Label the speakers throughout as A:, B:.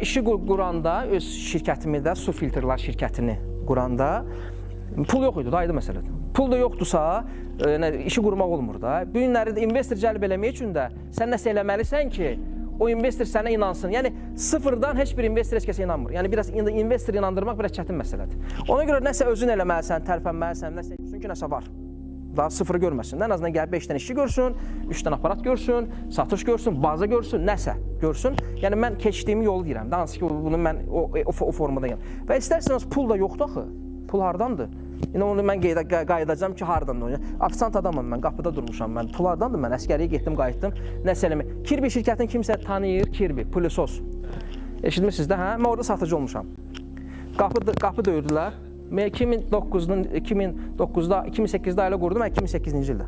A: işi quranda, öz şirkətimi də, su filtrlər şirkətini quranda pul yox idi, aydın məsələdir. Pul da yoxdursa, işi qurmaq olmur da. Bu günləri də investor cəlb eləmək üçün də sən nəsə eləməlisən ki, o investor sənə inansın. Yəni sıfırdan heç bir investor heç kəsə inanmır. Yəni biraz investor inandırmaq biraz çətin məsələdir. Ona görə nəsə özün eləməlisən, tərpənməlisən, nəsə etsin ki, nəsə var. Daha sıfırı görməsin. Ən azından gəlib 5 dənə işçi görsün, 3 dənə aparat görsün, satış görsün, baza görsün, nəsə görsün. Yəni mən keçdiyim yolu deyirəm. Daha hansı ki, bunu mən o formada gələm. Və istərseniz pul da yoxdur axı. Pul hardandır? Yəni onu mən qayıdacam ki, hardandır? Ofisant adamım mən, qapıda durmuşam mən. Pul hardandır mən? Əsgəriyə getdim, qayıtdım. Nəsə eləmək. Kirby şirkətini kimsə tanıyır, Kirby, Pulsos. Eşitmirsiniz də, hə? Mən orada satıcı olmuşam. Qapı döyürdülər. Mən 2008-də ailə qurdum, mən 2008-ci ildə.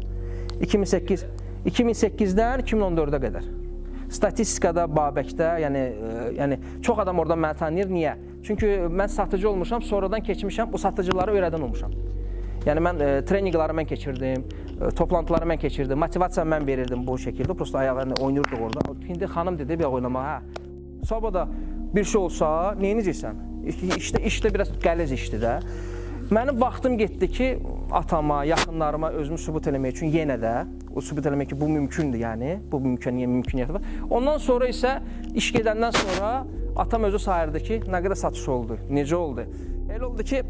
A: 2008-dən 2014-ə qədər. Statistikada, Babəkdə, yəni çox adam oradan məni tanıyır. Niyə? Çünki mən satıcı olmuşam, sonradan keçmişəm, o satıcıları öyrədən olmuşam. Yəni mən treninqləri mən keçirdim, toplantıları mən keçirdim, motivasiya mən verirdim bu şəkildə. Prosta ayaqlarını oynayırdıq orada. İndi xanım dedi, bir oynama, hə. Sabah bir şey olsa, neyinəcəksən? İşdə biraz qəliz işdir də. Mənim vaxtım getdi ki, atama, yaxınlarıma özümü sübut eləmək üçün yenə də, o sübut eləmək ki, bu mümkündür, yəni, bu mümküniyyəti var. Ondan sonra isə, iş gedəndən sonra atam özü sayırdı ki, nə qədər satış oldu, necə oldu. Elə oldu ki,